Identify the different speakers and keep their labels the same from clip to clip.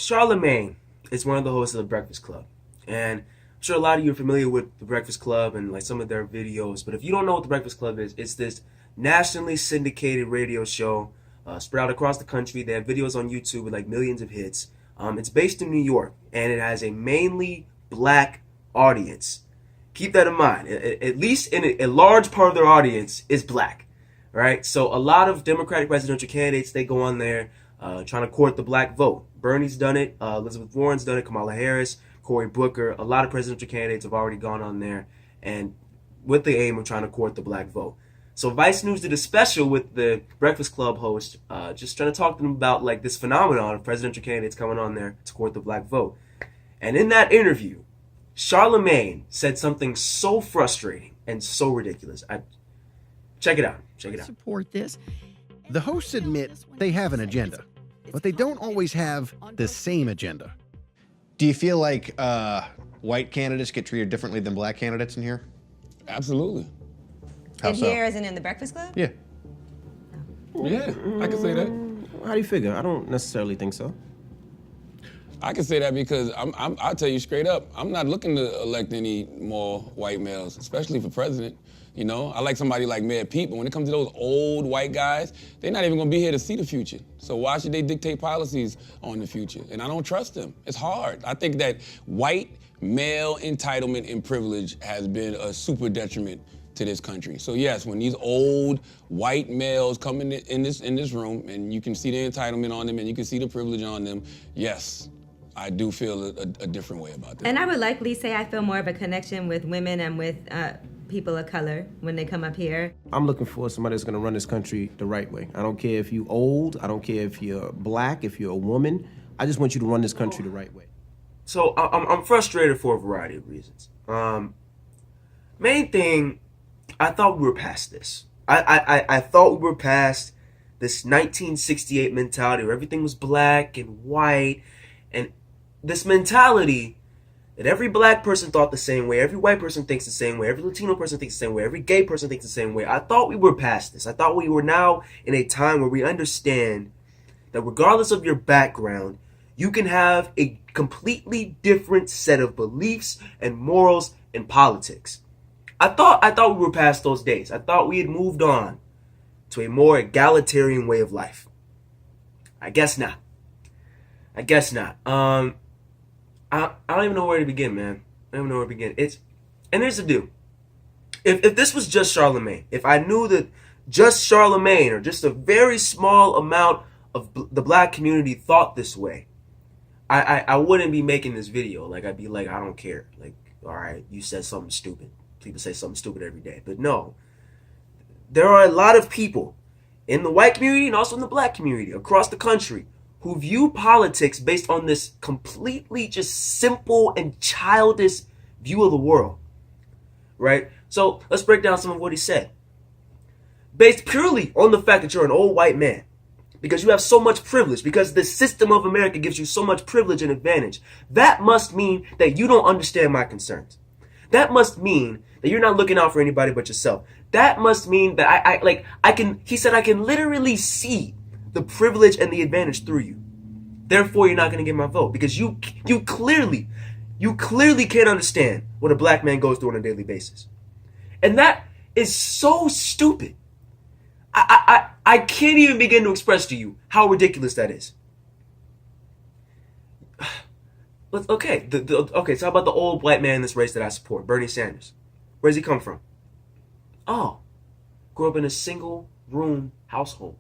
Speaker 1: Charlamagne is one of the hosts of the Breakfast Club, and I'm sure a lot of you are familiar with the Breakfast Club and like some of their videos. But if you don't know what the Breakfast Club is, it's this nationally syndicated radio show spread out across the country. They have videos on YouTube with like millions of hits. It's based in New York, and it has a mainly black audience. Keep that in mind. At least in a large part of their audience is black, right? So a lot of Democratic presidential candidates, they go on there trying to court the black vote. Bernie's done it. Elizabeth Warren's done it. Kamala Harris, Cory Booker. A lot of presidential candidates have already gone on there and with the aim of trying to court the black vote. So Vice News did a special with the Breakfast Club host, just trying to talk to them about like this phenomenon of presidential candidates coming on there to court the black vote. And in that interview, Charlamagne said something so frustrating and so ridiculous. Check it out. Check it out.
Speaker 2: Support this.
Speaker 3: The hosts admit they have an agenda, but they don't always have the same agenda.
Speaker 4: Do you feel like white candidates get treated differently than black candidates in here?
Speaker 5: Absolutely.
Speaker 4: How
Speaker 6: In
Speaker 4: so?
Speaker 6: here, as in the Breakfast Club?
Speaker 4: Yeah.
Speaker 5: Yeah, I can say that.
Speaker 7: How do you figure? I don't necessarily think so.
Speaker 5: I can say that because I'll tell you straight up, I'm not looking to elect any more white males, especially for president. You know, I like somebody like Mayor Pete, but when it comes to those old white guys, they're not even gonna be here to see the future. So why should they dictate policies on the future? And I don't trust them. It's hard. I think that white male entitlement and privilege has been a super detriment to this country. So yes, when these old white males come in this room and you can see the entitlement on them and you can see the privilege on them, yes, I do feel a different way about that.
Speaker 6: And I would likely say I feel more of a connection with women and with people of color when they come up here.
Speaker 7: I'm looking for somebody that's gonna run this country the right way. I don't care if you're old, I don't care if you're black, if you're a woman. I just want you to run this country the right way.
Speaker 1: So I'm frustrated for a variety of reasons. Main thing, I thought we were past this. I thought we were past this 1968 mentality where everything was black and white, and this mentality that every black person thought the same way, every white person thinks the same way, every Latino person thinks the same way, every gay person thinks the same way. I thought we were past this. I thought we were now in a time where we understand that regardless of your background, you can have a completely different set of beliefs and morals and politics. I thought we were past those days. I thought we had moved on to a more egalitarian way of life. I guess not. I don't even know where to begin, man. I don't even know where to begin. And here's the deal. If this was just Charlamagne, if I knew that just Charlamagne or just a very small amount of the black community thought this way, I wouldn't be making this video. Like, I'd be like, I don't care. Like, all right, you said something stupid. People say something stupid every day. But no, there are a lot of people in the white community and also in the black community across the country who view politics based on this completely just simple and childish view of the world, right? So let's break down some of what he said. Based purely on the fact that you're an old white man, because you have so much privilege, because the system of America gives you so much privilege and advantage, that must mean that you don't understand my concerns. That must mean that you're not looking out for anybody but yourself. That must mean that he said I can literally see the privilege and the advantage through you. Therefore, you're not going to get my vote because you clearly can't understand what a black man goes through on a daily basis. And that is so stupid. I can't even begin to express to you how ridiculous that is. Okay, okay. So how about the old white man in this race that I support, Bernie Sanders? Where does he come from? Oh, grew up in a single room household.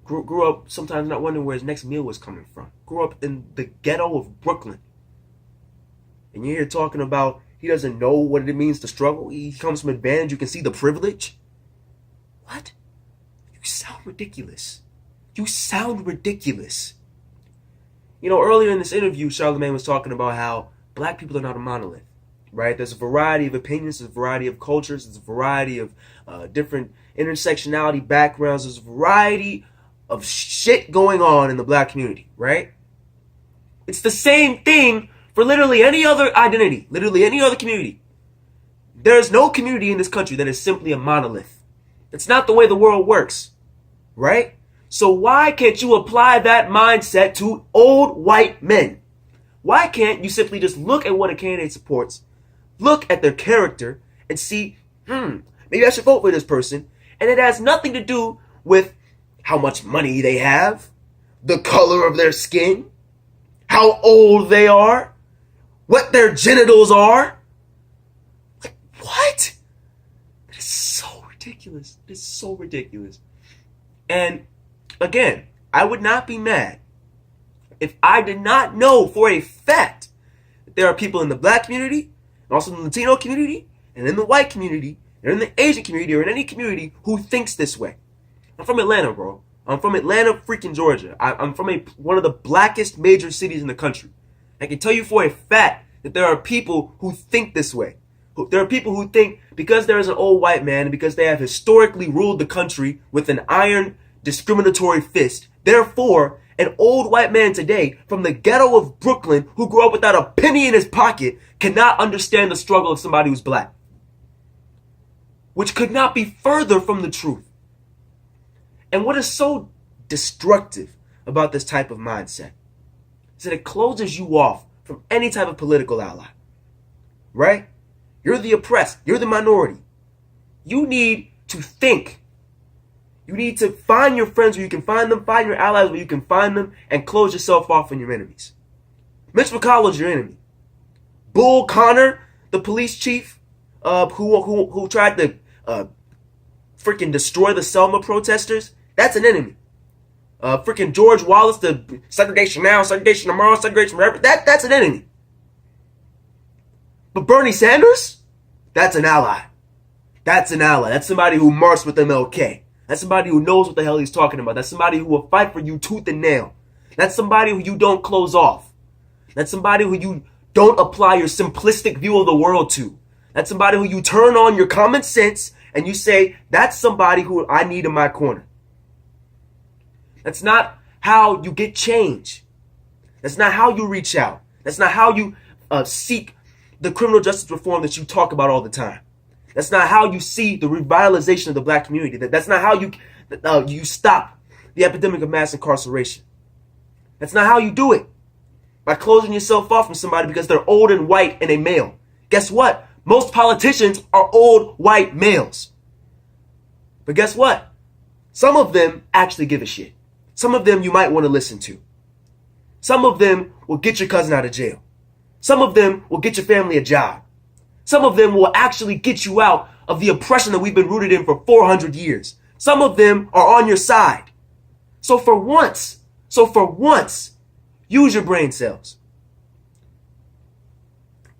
Speaker 1: Grew up sometimes not wondering where his next meal was coming from. Grew up in the ghetto of Brooklyn. And you're here talking about he doesn't know what it means to struggle. He comes from advantage. You can see the privilege. What? You sound ridiculous. You sound ridiculous. You know, earlier in this interview, Charlamagne was talking about how black people are not a monolith, right? There's a variety of opinions, there's a variety of cultures, there's a variety of different intersectionality backgrounds, there's a variety of shit going on in the black community, right? It's the same thing for literally any other identity, literally any other community. There is no community in this country that is simply a monolith. It's not the way the world works, right? So why can't you apply that mindset to old white men? Why can't you simply just look at what a candidate supports, look at their character, and see, maybe I should vote for this person, and it has nothing to do with how much money they have, the color of their skin, how old they are, what their genitals are. Like, what? That is so ridiculous. It is so ridiculous. And again, I would not be mad if I did not know for a fact that there are people in the black community, and also in the Latino community, and in the white community, and in the Asian community, or in any community who thinks this way. I'm from Atlanta, bro. I'm from Atlanta, freaking Georgia. I'm from one of the blackest major cities in the country. I can tell you for a fact that there are people who think this way. There are people who think because there is an old white man and because they have historically ruled the country with an iron discriminatory fist, therefore, an old white man today from the ghetto of Brooklyn who grew up without a penny in his pocket cannot understand the struggle of somebody who's black. Which could not be further from the truth. And what is so destructive about this type of mindset is that it closes you off from any type of political ally. Right? You're the oppressed. You're the minority. You need to think. You need to find your friends where you can find them, find your allies where you can find them, and close yourself off from your enemies. Mitch McConnell is your enemy. Bull Connor, the police chief, who tried to freaking destroy the Selma protesters, that's an enemy. Freaking George Wallace, the segregation now, segregation tomorrow, segregation forever, that's an enemy. But Bernie Sanders, that's an ally. That's an ally. That's somebody who marched with MLK. That's somebody who knows what the hell he's talking about. That's somebody who will fight for you tooth and nail. That's somebody who you don't close off. That's somebody who you don't apply your simplistic view of the world to. That's somebody who you turn on your common sense and you say, that's somebody who I need in my corner. That's not how you get change. That's not how you reach out. That's not how you seek the criminal justice reform that you talk about all the time. That's not how you see the revitalization of the black community. That's not how you stop the epidemic of mass incarceration. That's not how you do it. By closing yourself off from somebody because they're old and white and a male. Guess what? Most politicians are old white males. But guess what? Some of them actually give a shit. Some of them you might want to listen to. Some of them will get your cousin out of jail. Some of them will get your family a job. Some of them will actually get you out of the oppression that we've been rooted in for 400 years. Some of them are on your side. So for once, use your brain cells.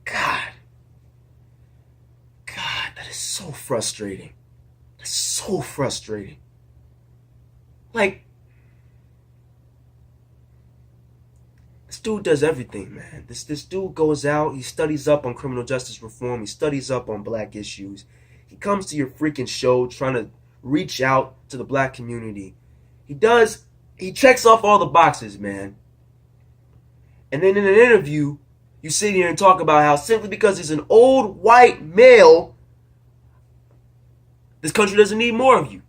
Speaker 1: God, that is so frustrating. That's so frustrating. Like, this dude does everything, man. This dude goes out, he studies up on criminal justice reform, he studies up on black issues. He comes to your freaking show trying to reach out to the black community. He checks off all the boxes, man. And then in an interview, you sit here and talk about how simply because he's an old white male, this country doesn't need more of you.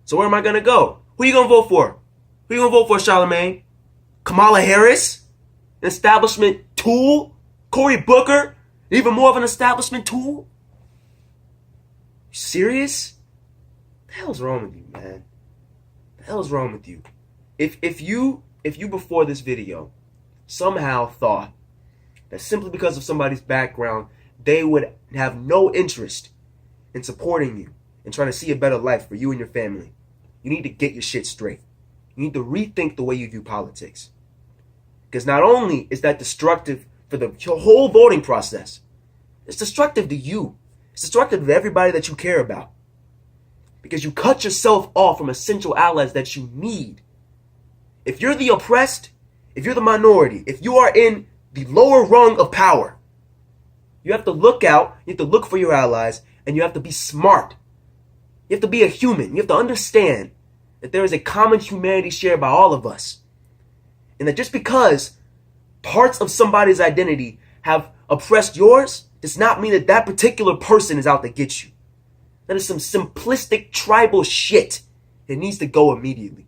Speaker 1: So where am I going to go? Who are you going to vote for? Who are you going to vote for, Charlamagne? Kamala Harris? An establishment tool? Cory Booker? Even more of an establishment tool? You serious? What the hell's wrong with you, man? What the hell's wrong with you? If you before this video somehow thought that simply because of somebody's background, they would have no interest in supporting you and trying to see a better life for you and your family, you need to get your shit straight. You need to rethink the way you view politics. Because not only is that destructive for the whole voting process, it's destructive to you. It's destructive to everybody that you care about. Because you cut yourself off from essential allies that you need. If you're the oppressed, if you're the minority, if you are in the lower rung of power, you have to look out, you have to look for your allies, and you have to be smart. You have to be a human. You have to understand that there is a common humanity shared by all of us. And that just because parts of somebody's identity have oppressed yours does not mean that that particular person is out to get you. That is some simplistic tribal shit. It needs to go immediately.